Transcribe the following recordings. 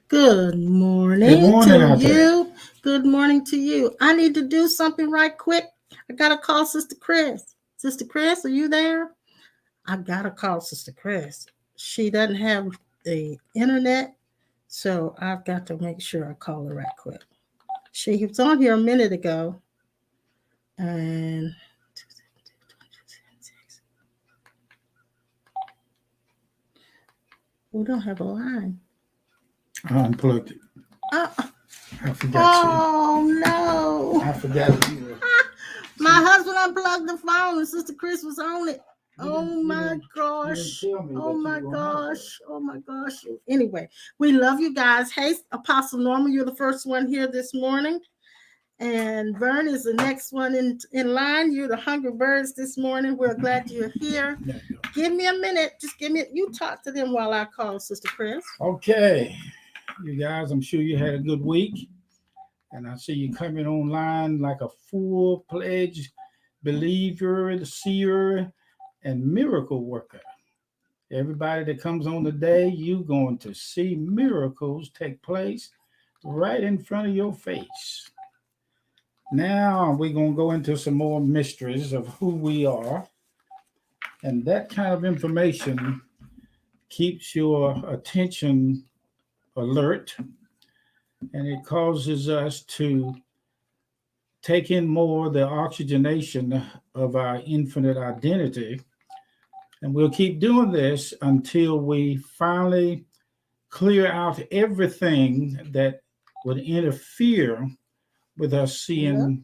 Good morning Good morning to out there. you. Good morning to you. I need to do something right quick. I gotta call Sister Chris. Sister Chris, are you there? I gotta call Sister Chris. She doesn't have the internet, so I've got to make sure I call her right quick. She was on here a minute ago, and we don't have a line. I unplugged it. Uh, I forgot to. oh no! I forgot you were. My husband unplugged the phone, and Sister Chris was on it. You Oh didn't. You my didn't. You didn't gosh. tell me Oh that my you were gonna have that. gosh. Oh my gosh. Anyway, we love you guys. Hey, Apostle Norma, you're the first one here this morning. And Vern is the next one in line. You're the Hungry Birds this morning. We're glad you're here. There you Give me a minute. Just give me, you talk to them while I call Sister Chris. go. Okay, you guys. I'm sure you had a good week, and I see you coming online like a full-fledged believer, seer, and miracle worker. Everybody that comes on today, you're going to see miracles take place right in front of your face. Now we're going to go into some more mysteries of who we are. And that kind of information keeps your attention alert, and it causes us to take in more the oxygenation of our infinite identity. And we'll keep doing this until we finally clear out everything that would interfere with us seeing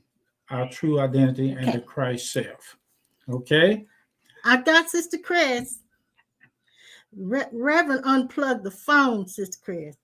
our true identity and Okay. the Christ self. Okay? I got Sister Chris. Reverend unplugged the phone, Sister Chris.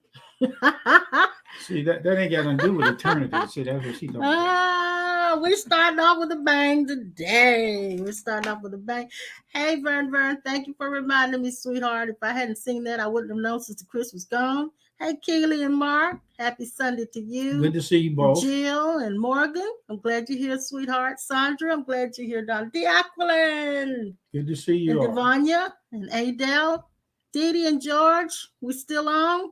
See, that ain't got nothing to do with eternity. See, that's what she's talking about. We're starting off with a bang today. We're starting off with a bang. Hey, Vern, thank you for reminding me, sweetheart. If I hadn't seen that, I wouldn't have known Sister Chris was gone. Hey, Keely and Mark, happy Sunday to you. Good to see you both. Jill and Morgan, I'm glad you're here, sweetheart. Sandra, I'm glad you're here. Don Diaquilin. Good to see you And all. Devanya and Adele. Dee and George, we still on?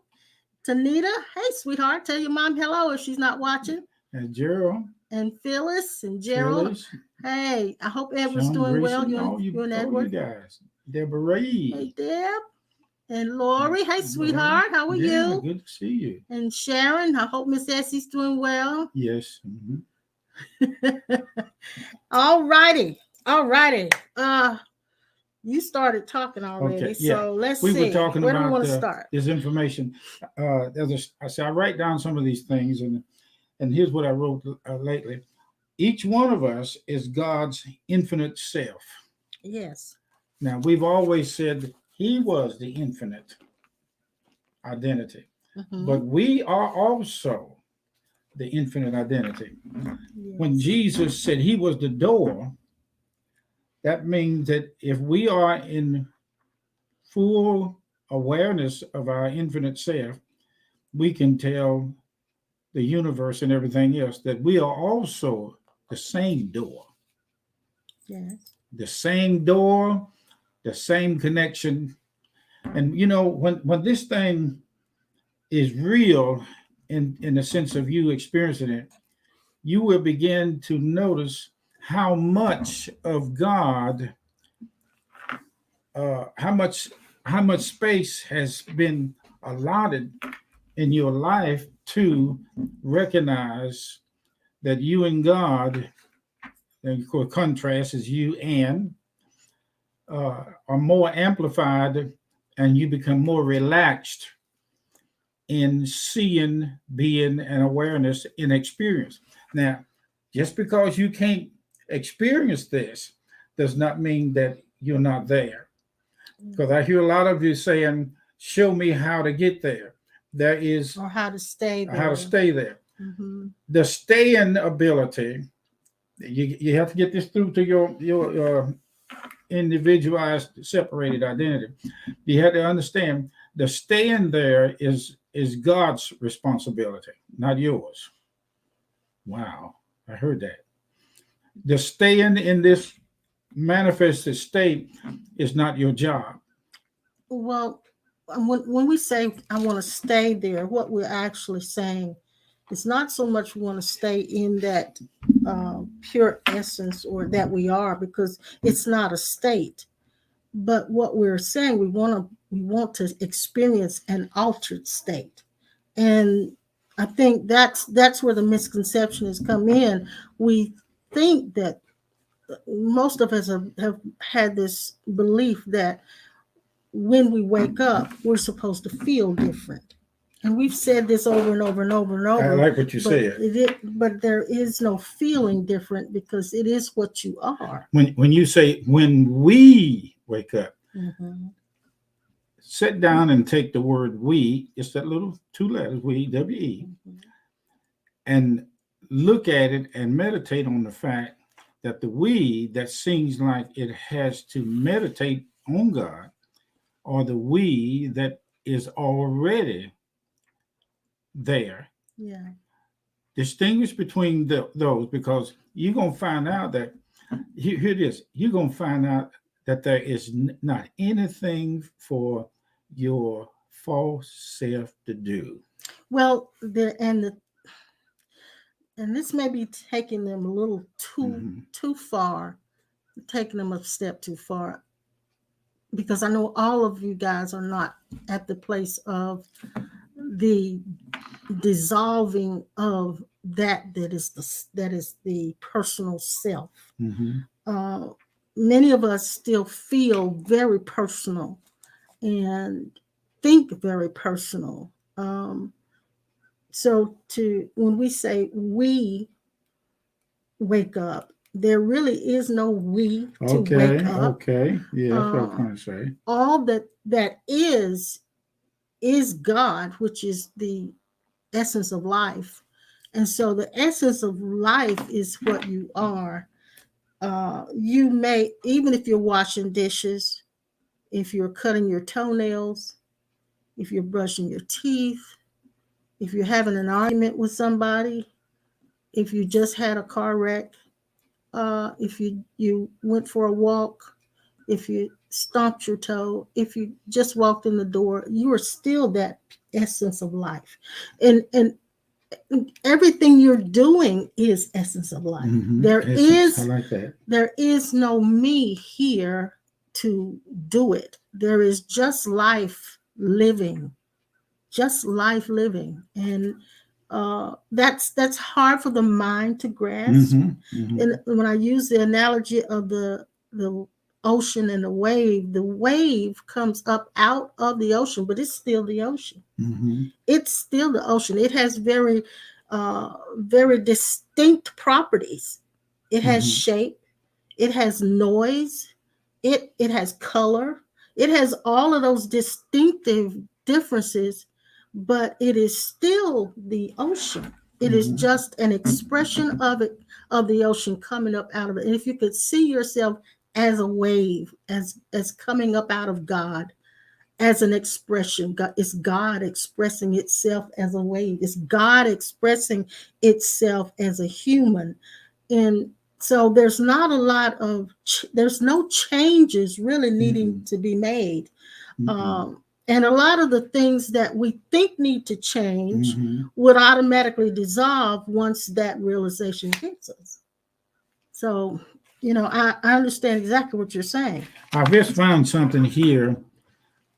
Tanita, hey, sweetheart, tell your mom hello if she's not watching. And Gerald. And Phyllis and Gerald. Phyllis, Hey, I hope Edward's Sean doing well. Grayson, You and, all you, you and all you Edward. guys. Deborah Hey, Reed. Deb. And Lori, hey, Lori. sweetheart, how are Yeah, you? good to see you. And Sharon, I hope Miss Essie's doing well. Yes. All righty. All righty. You started talking already, Okay, yeah. so let's We see. were talking Where do we about want to start? this information. I say I write down some of these things, and here's what I wrote lately. Each one of us is God's infinite self. Yes. Now, we've always said He was the infinite identity, but we are also the infinite identity. When Jesus said He was the door, that means that if we are in full awareness of our infinite self, we can tell the universe and everything else that we are also the same door. Yes. The same door, the same connection. And you know, when this thing is real in the sense of you experiencing it, you will begin to notice how much of God, how much space has been allotted in your life to recognize that you and God, and of course, contrast is you and, are more amplified, and you become more relaxed in seeing, being, and awareness in experience. Now, just because you can't experience this does not mean that you're not there. Because I hear a lot of you saying, show me how to get there. There is, or how to stay there. How to stay there. The staying ability, you have to get this through to your individualized, separated identity. You have to understand the staying there is God's responsibility, not yours. Wow, I heard that. The staying in this manifested state is not your job. Well, when we say I want to stay there, what we're actually saying is not so much we want to stay in that pure essence or that we are, because it's not a state. But what we're saying, we want to experience an altered state. And I think that's where the misconception has come in. We think that most of us have had this belief that when we wake up, we're supposed to feel different. And we've said this over and over and over and I over. like what you said. But there is no feeling different, because it is what you are. When you say when we wake up, Mm-hmm. sit down and take the word we, it's that little two letters, we, W-E, Mm-hmm. and look at it and meditate on the fact that the we that seems like it has to meditate on God, or the we that is already there. Yeah. Distinguish between those, because you're going to find out that, here it is, you're going to find out that there is not anything for your false self to do. Well, and this may be taking them a little too far, taking them a step too far, because I know all of you guys are not at the place of the dissolving of that is the personal self. Mm-hmm. Uh, Many of us still feel very personal and think very personal. So when we say we wake up, there really is no we to wake up. Okay. Yeah, that's what I'm trying to say. All that is God, which is the essence of life. And so the essence of life is what you are. You may, even if you're washing dishes, if you're cutting your toenails, if you're brushing your teeth, if you're having an argument with somebody, if you just had a car wreck, if you went for a walk, if you stomped your toe, if you just walked in the door, you are still that essence of life. And everything you're doing is essence of life. Mm-hmm. I like that. There is no me here to do it. There is just life living, and that's hard for the mind to grasp. Mm-hmm. Mm-hmm. And when I use the analogy of the ocean and the wave comes up out of the ocean, but it's still the ocean. Mm-hmm. It's still the ocean. It has very distinct properties. It has Mm-hmm. shape. It has noise. It has color. It has all of those distinctive differences, but it is still the ocean. It is Mm-hmm. just an expression of the ocean coming up out of it. And if you could see yourself as a wave, as coming up out of God, as an expression, it's God expressing itself as a wave. It's God expressing itself as a human. And so there's not a lot of there's no changes really needing Mm-hmm. to be made. Mm-hmm. And a lot of the things that we think need to change Mm-hmm. would automatically dissolve once that realization hits us. So, I understand exactly what you're saying. I've just found something here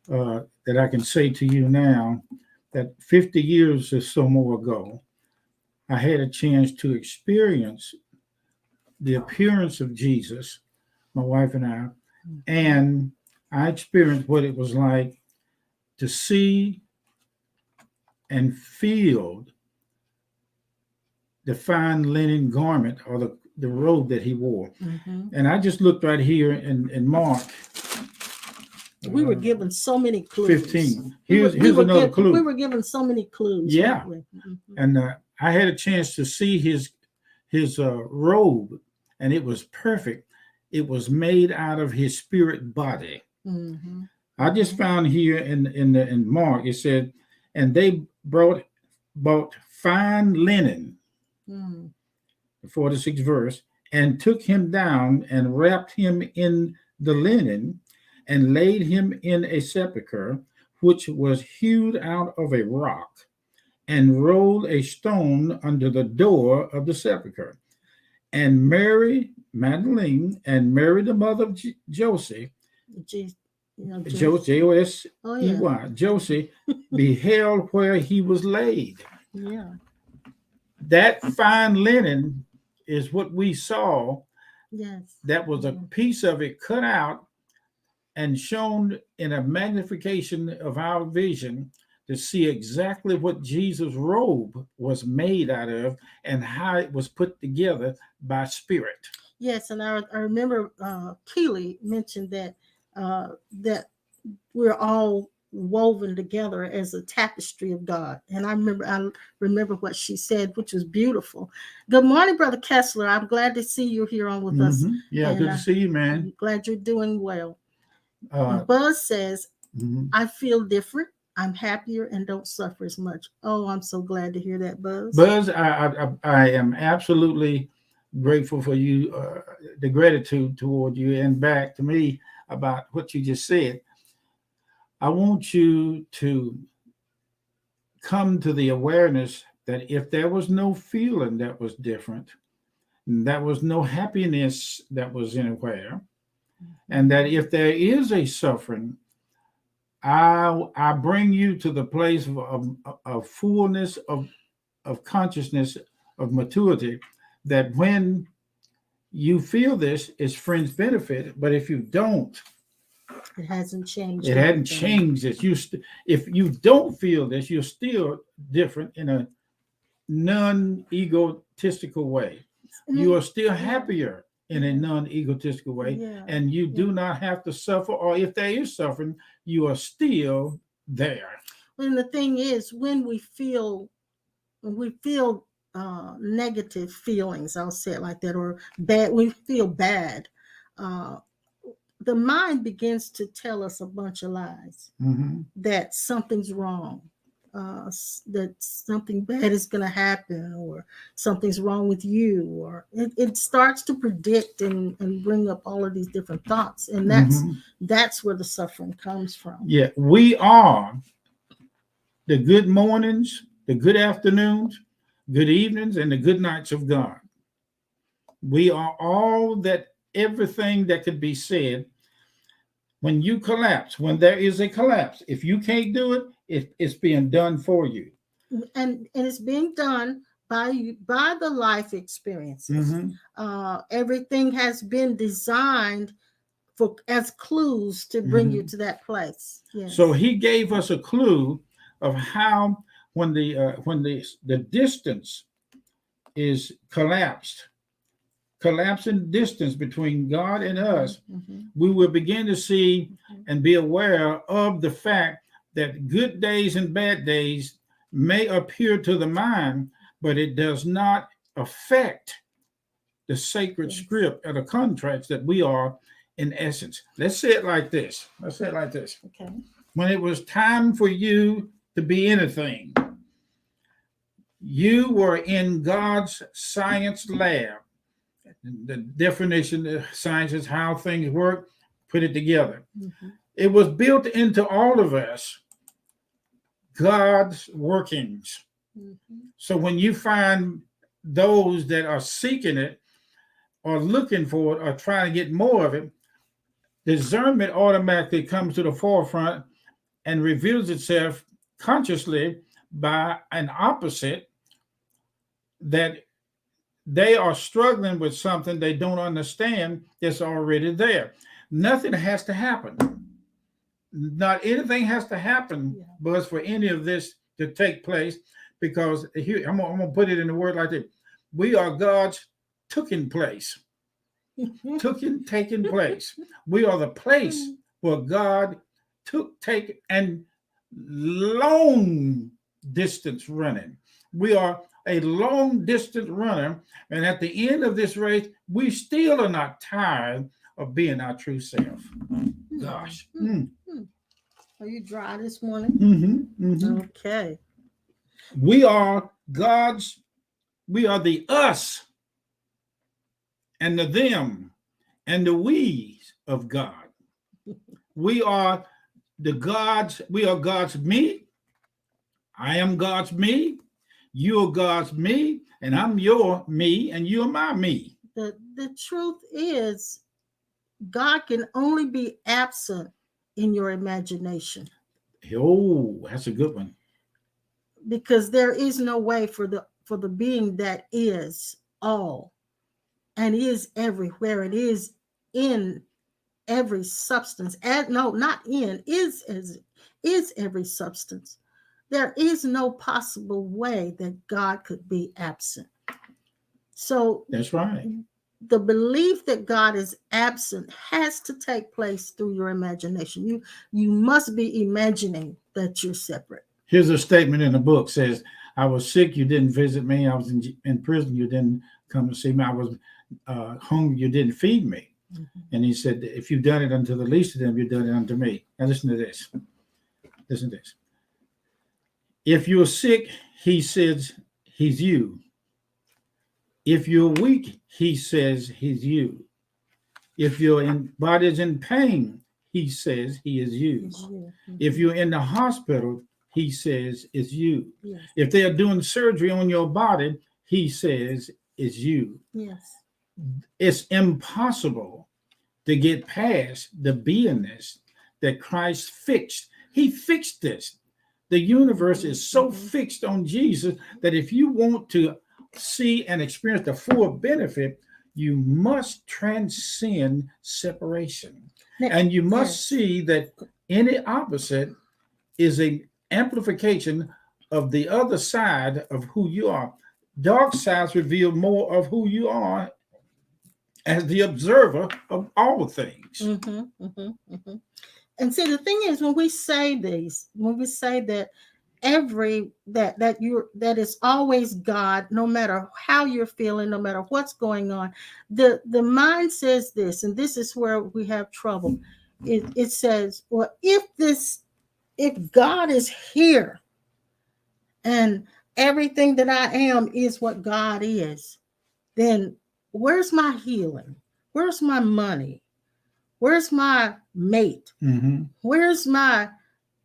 that I can say to you now, that 50 years or so more ago, I had a chance to experience the appearance of Jesus, my wife and I, and I experienced what it was like to see and feel the fine linen garment, or the robe that he wore. Mm-hmm. And I just looked right here in Mark. We were given so many clues. 15. Here's another clue. We were given so many clues. Yeah. Mm-hmm. And I had a chance to see his robe, and it was perfect. It was made out of his spirit body. Mm-hmm. I just found here in Mark, it said, and they bought fine linen, the 46th verse, and took him down and wrapped him in the linen and laid him in a sepulchre which was hewed out of a rock, and rolled a stone under the door of the sepulchre. And Mary Magdalene and Mary, the mother of Joseph, G, Josey, Oh yeah, Joseph, beheld where he was laid. yeah, That fine linen is what we saw. yes, That was a piece of it cut out and shown in a magnification of our vision to see exactly what Jesus' robe was made out of and how it was put together by spirit. yes. And I remember Keely mentioned that we're all woven together as a tapestry of God. And I remember what she said, which was beautiful. Good morning, Brother Kessler. I'm glad to see you here on with us. Yeah, And good to see you, man. I'm glad you're doing well. Uh, Buzz says, mhm. I feel different. I'm happier and don't suffer as much. Oh, I'm so glad to hear that, Buzz. Buzz, I am absolutely grateful for you, the gratitude toward you and back to me about what you just said. I want you to come to the awareness that if there was no feeling that was different, there was no happiness that was anywhere, and that if there is a suffering, I bring you to the place of fullness of consciousness of maturity, that when you feel this, it's friends benefit, but if you don't, It hasn't changed. it hadn't changed it. If you don't feel this, you're still different in a non-egotistical way. You are still happier in a non-egotistical way, and you do not have to suffer, or if there is suffering, you are still there. And the thing is, when we feel negative feelings, I'll say it like that, or bad, we feel bad, the mind begins to tell us a bunch of lies, that something's wrong, that something bad is going to happen, or something's wrong with you, or it starts to predict and bring up all of these different thoughts, and that's where the suffering comes from. Yeah, we are the good mornings, the good afternoons, good evenings, and the good nights of God. We are all that, everything that could be said. When you collapse, when there is a collapse, if you can't do it, it's being done for you. And it's being done by the life experiences. Everything has been designed as clues to bring you to that place. Yes. So he gave us a clue of how, when the distance is collapsing distance between God and us, we will begin to see and be aware of the fact that good days and bad days may appear to the mind, but it does not affect the sacred script or the contracts that we are in essence. Let's say it like this. Okay. When it was time for you to be anything, you were in God's science lab. The definition of science is how things work, put it together. It was built into all of us, God's workings. So when you find those that are seeking it or looking for it or trying to get more of it, discernment automatically comes to the forefront and reveals itself consciously by an opposite, that they are struggling with something they don't understand that's already there. Nothing has to happen. Not anything has to happen, but for any of this to take place, because here, I'm gonna put it in a word like this: we are God's taking place. Taking place. We are the place where God take and long distance running. We are a long distance runner, and at the end of this race, we still are not tired of being our true self. Gosh. Are you dry this morning? Okay. We are the us and the them and the we's of God. We are we are God's me. I am God's me. You are God's me, and I'm your me, and you are my me. The truth is, God can only be absent in your imagination. Oh, that's a good one. Because there is no way for the being that is all and is everywhere. It is in every substance. And no, not in, is every substance. There is no possible way that God could be absent. So that's right. The belief that God is absent has to take place through your imagination. You must be imagining that you're separate. Here's a statement in the book says, I was sick, you didn't visit me. I was in prison, you didn't come and see me. I was hungry, you didn't feed me. Mm-hmm. And he said, if you've done it unto the least of them, you've done it unto me. Now listen to this. Listen to this. If you're sick, he says he's you. If you're weak, he says he's you. If your body's in pain, he says he is you. Mm-hmm. If you're in the hospital, he says it's you. Yes. If they are doing surgery on your body, he says it's you. Yes. It's impossible to get past the beingness that Christ fixed. He fixed this. The universe is so fixed on Jesus that if you want to see and experience the full benefit, you must transcend separation. And you must see that any opposite is an amplification of the other side of who you are. Dark sides reveal more of who you are as the observer of all things. Mm-hmm, mm-hmm, mm-hmm. And see, the thing is, when we say that that is always God, no matter how you're feeling, no matter what's going on, the mind says this, and this is where we have trouble. It says, well, if God is here and everything that I am is what God is, then where's my healing? Where's my money? Where's my mate? Mm-hmm. Where's my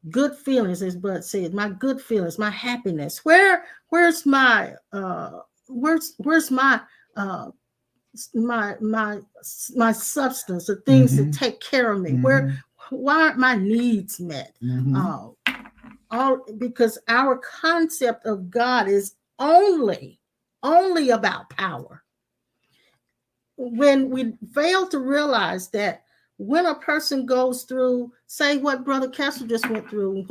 good feelings, as Bud said, my good feelings, my happiness? Where's my my substance, the things that take care of me? Why aren't my needs met? All because our concept of God is only about power. When we fail to realize that when a person goes through, say what Brother Kessler just went through,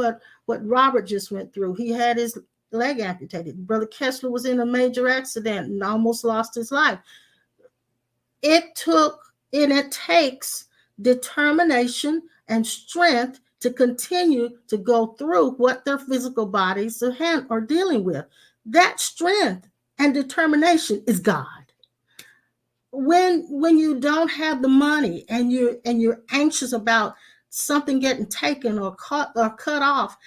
what Robert just went through, he had his leg amputated. Brother Kessler was in a major accident and almost lost his life. It takes determination and strength to continue to go through what their physical bodies are dealing with. That strength and determination is God. When you don't have the money and you're anxious about something getting taken or cut off,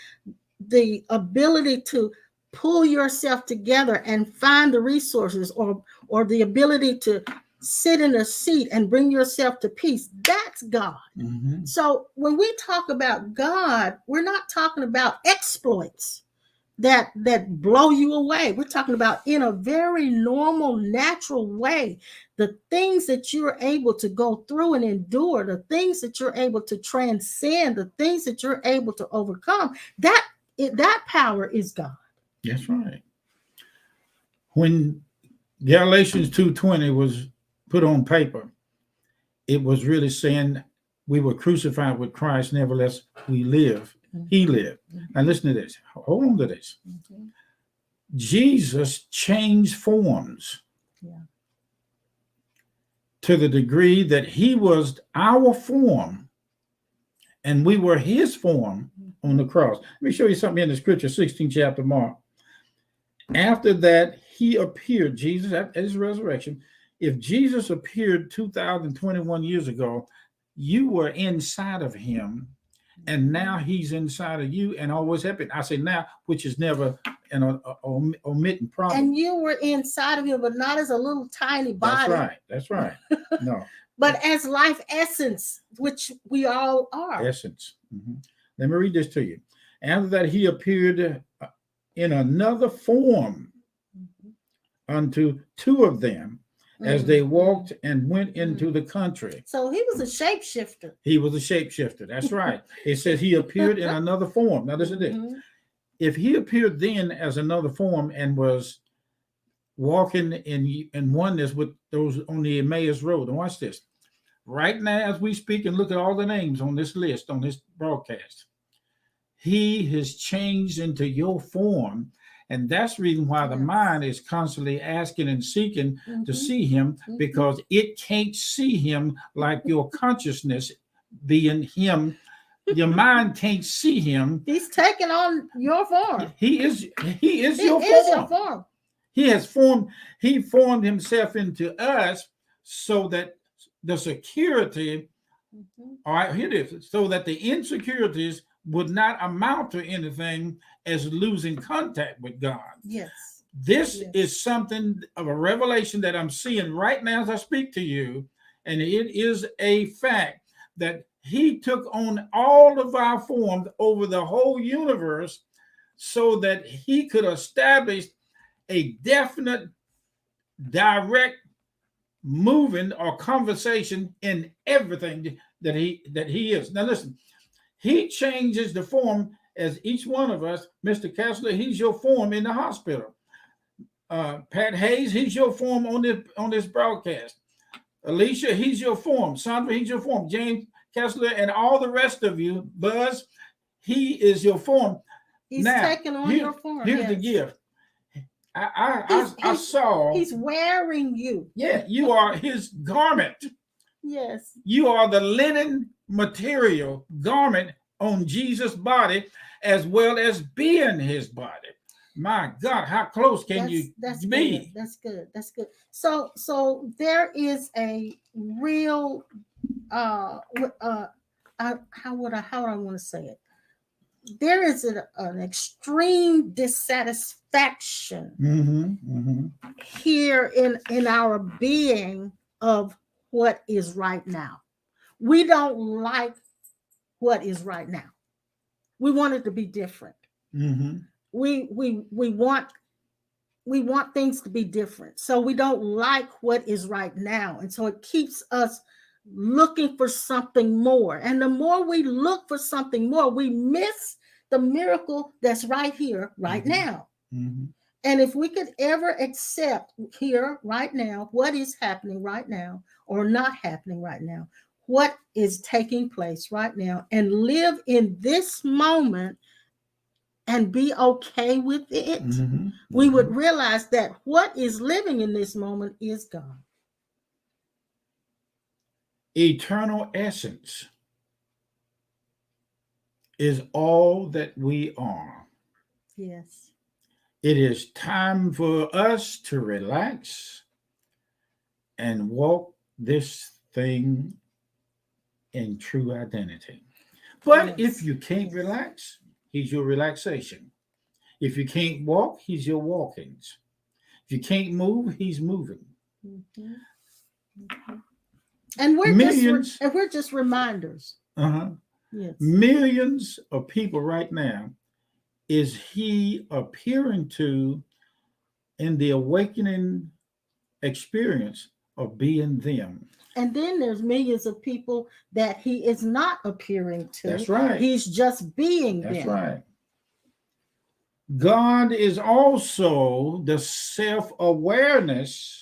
the ability to pull yourself together and find the resources or the ability to sit in a seat and bring yourself to peace, that's God. Mm-hmm. So when we talk about God, we're not talking about exploits that blow you away. We're talking about in a very normal, natural way, the things that you're able to go through and endure, the things that you're able to transcend, the things that you're able to overcome, that power is God. That's right. When Galatians 2:20 was put on paper, it was really saying we were crucified with Christ, nevertheless we live. Mm-hmm. He lived. Mm-hmm. Now listen to this. Hold on to this. Mm-hmm. Jesus changed forms to the degree that he was our form and we were his form on the cross. Let me show you something in the scripture, 16th chapter, Mark. After that, he appeared, Jesus, at his resurrection. If Jesus appeared 2021 years ago, you were inside of him, and now he's inside of you and always happened. I say now, which is never an omitting problem. And you were inside of him, but not as a little tiny body. That's right. No. But as life essence, which we all are. Essence. Mm-hmm. Let me read this to you. After that, he appeared in another form unto two of them as they walked and went into the country. So he was a shapeshifter. He was a shapeshifter. That's right. It says he appeared in another form. Now listen to this. If he appeared then as another form and was walking in oneness with those on the Emmaus Road, and watch this. Right now, as we speak and look at all the names on this list, on this broadcast, he has changed into your form. And that's the reason why the mind is constantly asking and seeking to see him, because it can't see him like your consciousness being him. Your mind can't see him. He's taking on your form. He is your form. He formed himself into us so that the security, all right, here it is, so that the insecurities would not amount to anything as losing contact with God. Yes. This is something of a revelation that I'm seeing right now as I speak to you. And it is a fact that he took on all of our forms over the whole universe so that he could establish a definite, direct moving or conversation in everything that he is. Now listen, he changes the form as each one of us. Mr. Kessler, he's your form in the hospital. Pat Hayes, he's your form on this broadcast. Alicia, he's your form. Sandra, he's your form. James Kessler and all the rest of you, Buzz, he is your form. He's taking on your form. Here's the gift. I saw. He's wearing you. Yeah, you are his garment. Yes. You are the linen material garment on Jesus' body, as well as being his body. My God, how close can you be? Good. That's good. That's good. So there is a real how would I want to say it? There is an extreme dissatisfaction here in our being of what is right now. We don't like what is right now. We want it to be different. We want things to be different. So we don't like what is right now. And so it keeps us looking for something more. And the more we look for something more, we miss the miracle that's right here, right now. And if we could ever accept here, right now, what is happening right now or not happening right now, what is taking place right now, and live in this moment and be okay with it, we would realize that what is living in this moment is God. Eternal essence is all that we are. Yes. It is time for us to relax and walk this thing in true identity. But if you can't relax, he's your relaxation. If you can't walk, he's your walkings. If you can't move, he's moving. And we're just reminders. Yes. Millions of people right now is he appearing to in the awakening experience of being them. And then there's millions of people that he is not appearing to. That's right. He's just being them. That's right. God is also the self-awareness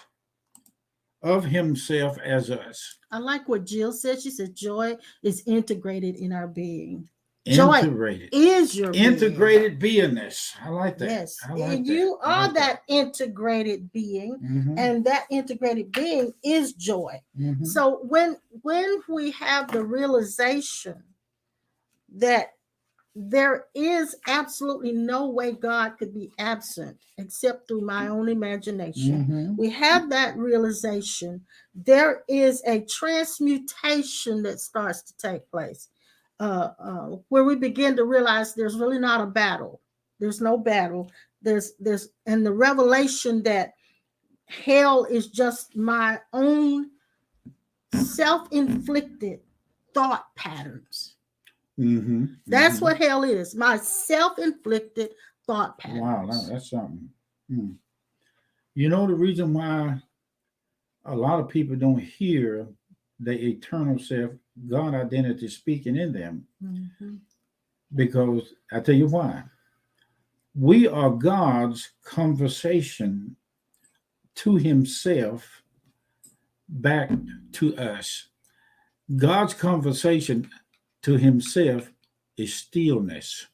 of himself as us. I like what Jill said. She said joy is integrated in our being. Integrated. Joy is your integrated beingness. I like that. Yes. I like you that. are that integrated being, and that integrated being is joy. So when we have the realization that there is absolutely no way God could be absent except through my own imagination. We have that realization. There is a transmutation that starts to take place, where we begin to realize there's really not a battle. There's no battle. There's and the revelation that hell is just my own self-inflicted thought patterns. Mm-hmm. That's Mm-hmm. what hell is. My self-inflicted thought Wow, patterns. that's something. Mm. You know the reason why a lot of people don't hear the eternal self, God identity speaking in them, Mhm. because I tell you why. We are God's conversation to Himself back to us. God's conversation to Himself is stillness.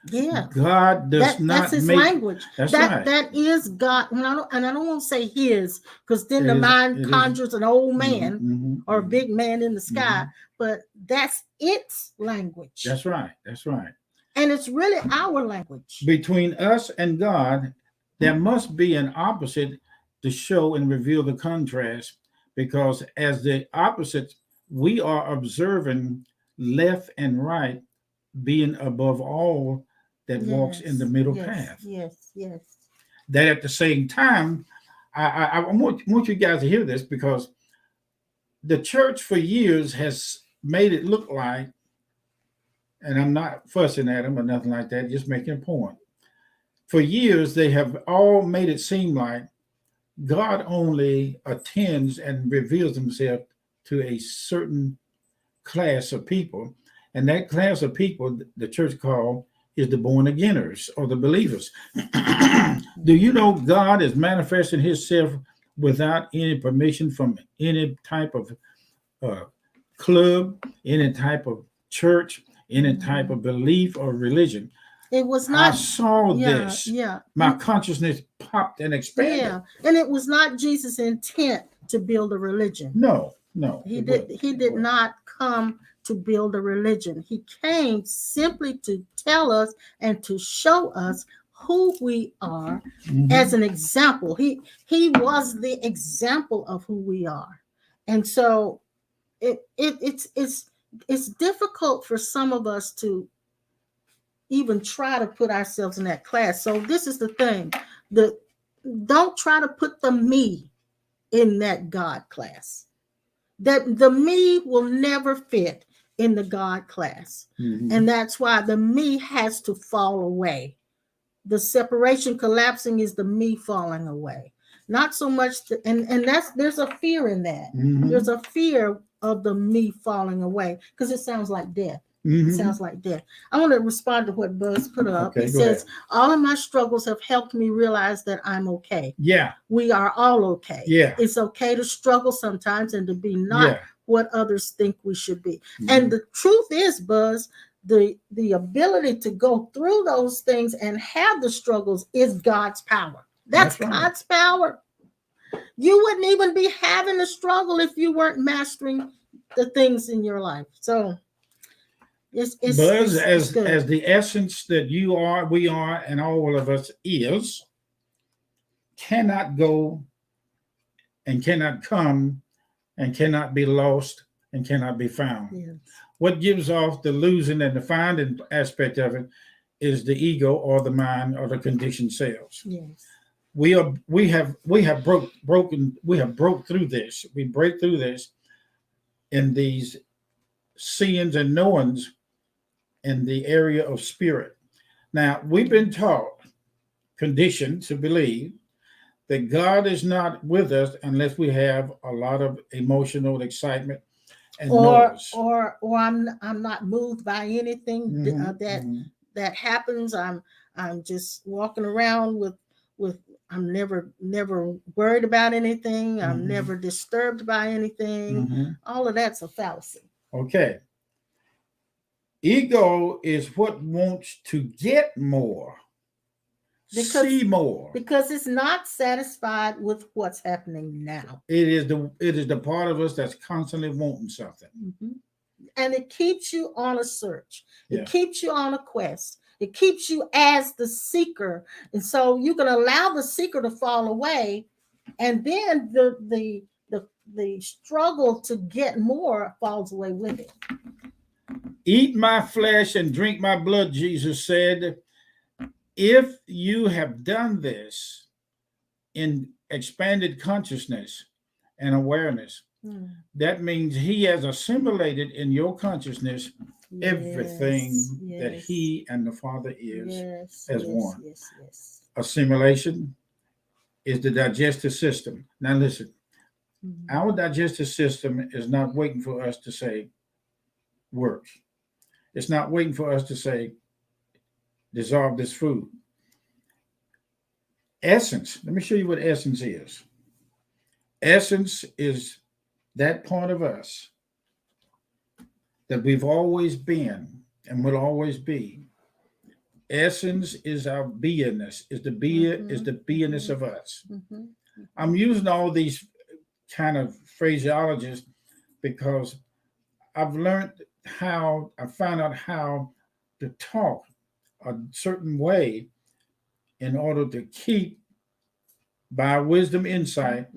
Yeah. God does That's not his make. language. That's That right. that is God. And I don't want to say his, because then It the is. mind It is. conjures an old Mm-hmm, man mm-hmm, or a mm-hmm, big man in the sky. mm-hmm. But that's its language. That's right. That's right. And it's really our language. Between us and God, there must be an opposite to show and reveal the contrast, because as the opposite, we are observing left and right being above all that walks in the Yes, middle yes, path. yes, yes. That at the same time, I want you guys to hear this, because the church for years has made it look like, and I'm not fussing at them or nothing like that, just making a point. For years, they have all made it seem like God only attends and reveals himself to a certain class of people. And that class of people, the church called, is the born againers or the believers. Do you know God is manifesting himself without any permission from any type of uh, club, any type of church, any type Mhm. of belief or religion? It was I not, saw yeah, this. yeah, My consciousness popped and expanded. yeah. And it was not Jesus' intent to build a religion. No, no, He it did wasn't. he It did wasn't. not come to build a religion. He came simply to tell us and to show us who we are as Mhm. an example. He was the example of who we are. And so it's difficult for some of us to even try to put ourselves in that class. So this is the thing. The Don't try to put the me in that God class. That the me will never fit in the God class. And Mhm. that's why the me has to fall away. The separation collapsing is the me falling away. Not so much and that's there's a fear in that. There's Mhm. a fear of the me falling away because it sounds like death. It Mhm. sounds like death. I want to respond to what Buzz put up. He Okay, go ahead. says, all of my struggles have helped me realize that I'm okay. Yeah, We are all okay. yeah, It's okay to struggle sometimes and to be not yeah. what others think we should be. And Mhm. the truth is, Buzz, the ability to go through those things and have the struggles is God's power. That's That's right. God's power. You wouldn't even be having a struggle if you weren't mastering the things in your life. So Buzz, it's good. as the essence that you are, we are, and all of us is, cannot go and cannot come and cannot be lost and cannot be found. Yes. What gives off the losing and the finding aspect of it is the ego or the mind or the conditioned selves. Yes. We have broke through this. We break through this in these seeings and knowings in the area of spirit. Now we've been taught, conditioned to believe that God is not with us unless we have a lot of emotional excitement and noise. Or I'm not moved by anything Mm-hmm, that mm-hmm, that happens. I'm just walking around with I'm never worried about anything. I'm mm-hmm, never disturbed by anything. mm-hmm. All of that's a fallacy. Okay. Ego is what wants to get more, Because see more. it's not satisfied with what's happening now. It is the part of us that's constantly wanting something. Mhm. And it keeps you on a search. Yeah. It keeps you on a quest. It keeps you as the seeker. And so you can allow the seeker to fall away, and then the struggle to get more falls away with it. Eat my flesh and drink my blood, Jesus said. If you have done this in expanded consciousness and awareness, That means he has assimilated in your consciousness everything that he and the Father is as one. Yes. Assimilation is the digestive system. Now, listen, our digestive system is not waiting for us to say work. It's not waiting for us to say dissolve this food. Essence, let me show you what essence is. Essence is that part of us that we've always been and will always be. Essence is our beingness, is the beingness of us. I'm using all these kind of phraseologies because I've learned I found out how to talk a certain way in order to keep, by wisdom insight,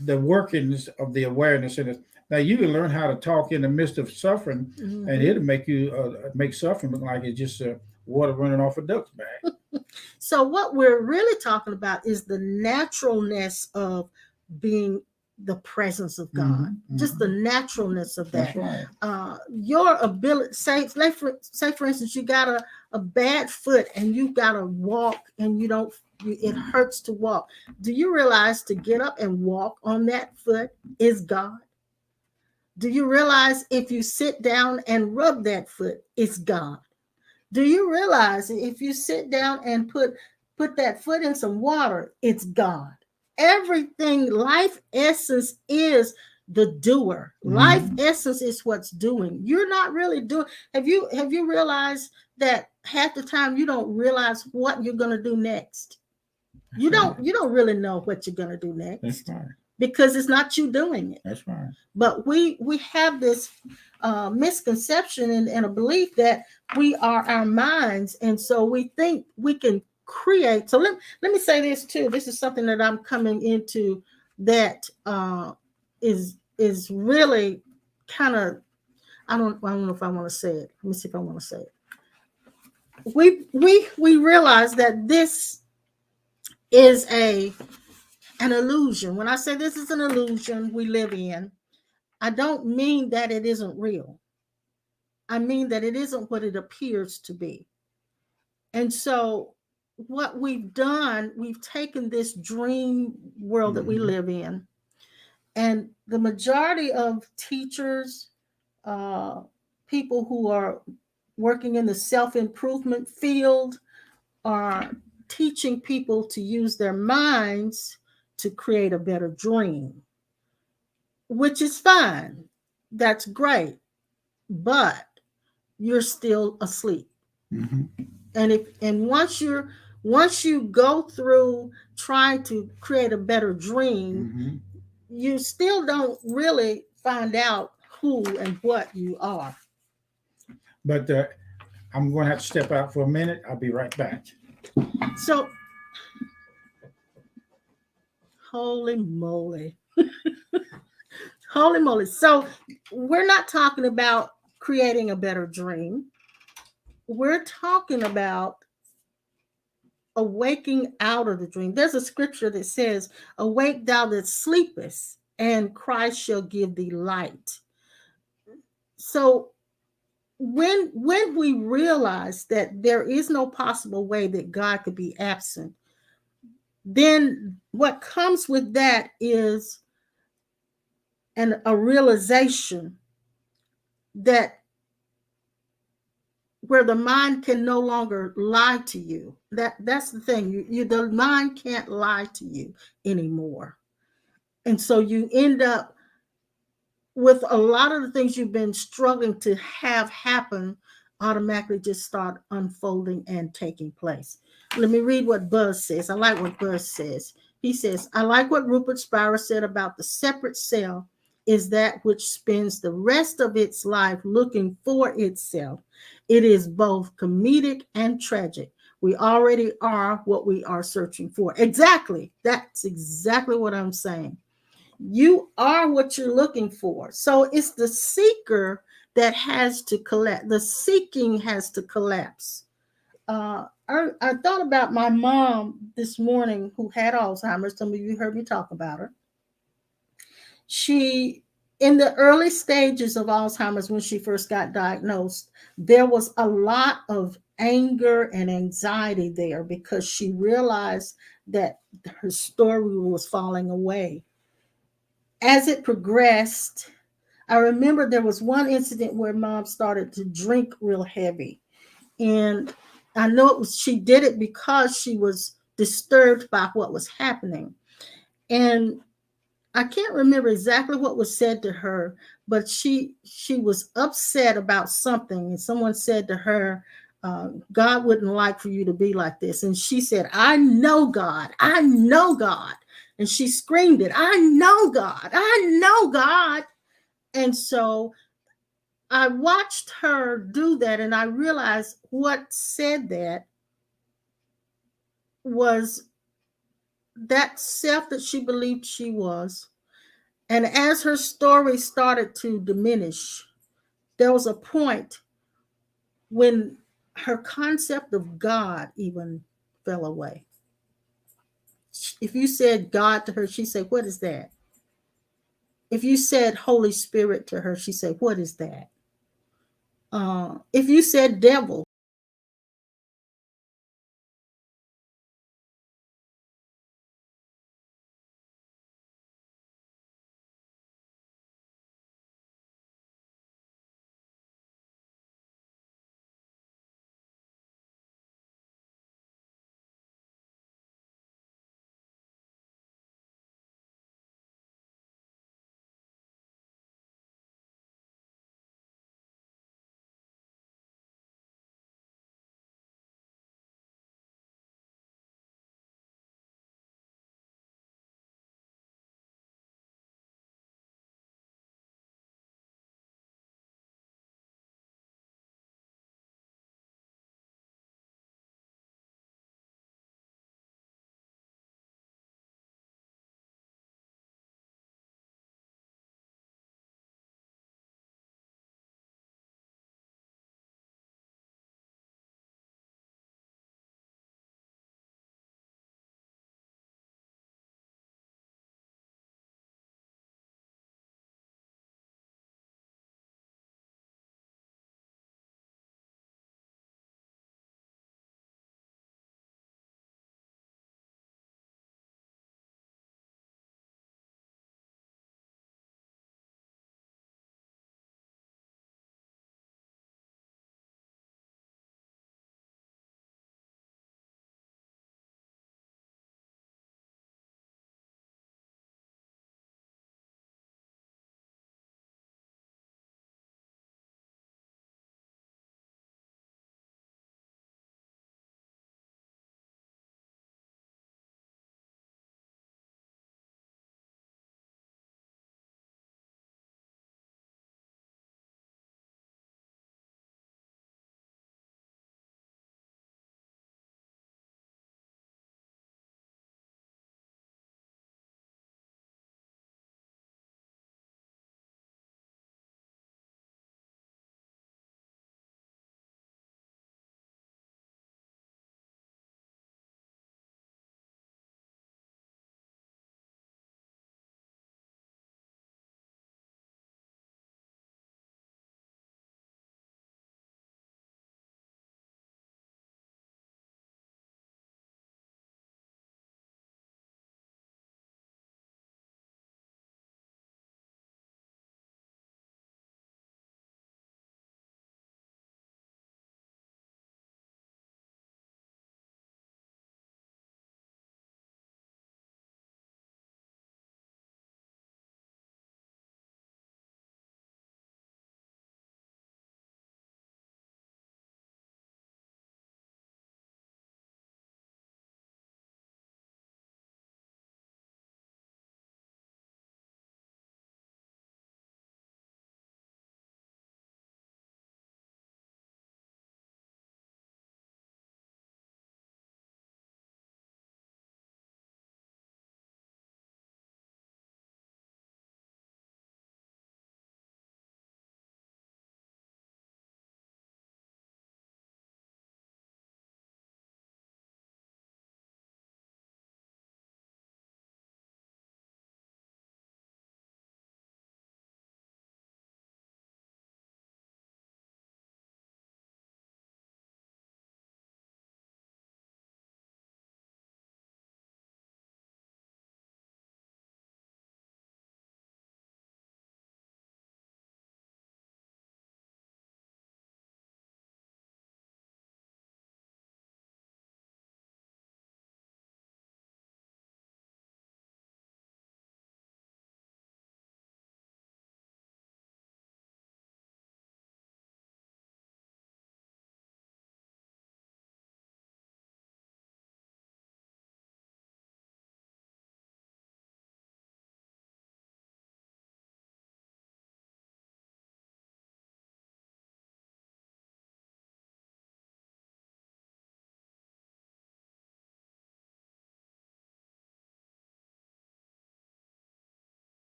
the workings of the awareness in it. Now you can learn how to talk in the midst of suffering, and it'll make you make suffering look like it's just water running off a duck's back. So what we're really talking about is the naturalness of being the presence of God, just the naturalness of that. That's right. Your ability, say for instance, you got a bad foot and you got to walk and it hurts to walk. Do you realize to get up and walk on that foot is God? Do you realize if you sit down and rub that foot, it's God? Do you realize if you sit down and put that foot in some water, it's God? Everything, life essence is the doer. Life essence is what's doing. You're not really doing. Have you realized that half the time you don't realize what you're going to do next? You don't really know what you're going to do next. That's right. Because it's not you doing it. That's right. But we have this misconception and a belief that we are our minds, and so we think we can create. So let me say this too. This is something that I'm coming into that is really kind of, I don't know if I want to say it. Let me see if I want to say it. We realize that this is an illusion. When I say this is an illusion we live in, I don't mean that it isn't real. I mean that it isn't what it appears to be. And so what we've done, we've taken this dream world that we live in, and the majority of teachers, people who are working in the self-improvement field, are teaching people to use their minds to create a better dream, which is fine. That's great. But you're still asleep. And once you go through trying to create a better dream, you still don't really find out who and what you are. But I'm going to have to step out for a minute. I'll be right back. So, holy moly. Holy moly. So we're not talking about creating a better dream. We're talking about awaking out of the dream. There's a scripture that says, "Awake thou that sleepest, and Christ shall give thee light." So when we realize that there is no possible way that God could be absent, then what comes with that is a realization that where the mind can no longer lie to you. That's the thing. The mind can't lie to you anymore. And so you end up with a lot of the things you've been struggling to have happen automatically just start unfolding and taking place. Let me read what Buzz says. I like what Buzz says. He says, "I like what Rupert Spira said about the separate cell is that which spends the rest of its life looking for itself. It is both comedic and tragic. We already are what we are searching for." Exactly. That's exactly what I'm saying. You are what you're looking for. So it's the seeker that has to collapse. The seeking has to collapse. I thought about my mom this morning who had Alzheimer's. Some of you heard me talk about her. She, in the early stages of Alzheimer's, when she first got diagnosed, there was a lot of anger and anxiety there because she realized that her story was falling away. As it progressed, I remember there was one incident where mom started to drink real heavy. And I know it was, she did it because she was disturbed by what was happening. And I can't remember exactly what was said to her, but she was upset about something, and someone said to her, "God wouldn't like for you to be like this." And she said, "I know God, I know God," and she screamed it, "I know God, I know God." And so I watched her do that, and I realized what said that was that self that she believed she was. And as her story started to diminish, there was a point when her concept of God even fell away. If you said God to her, she said, "What is that?" If you said Holy Spirit to her, she said, "What is that?" If you said devil,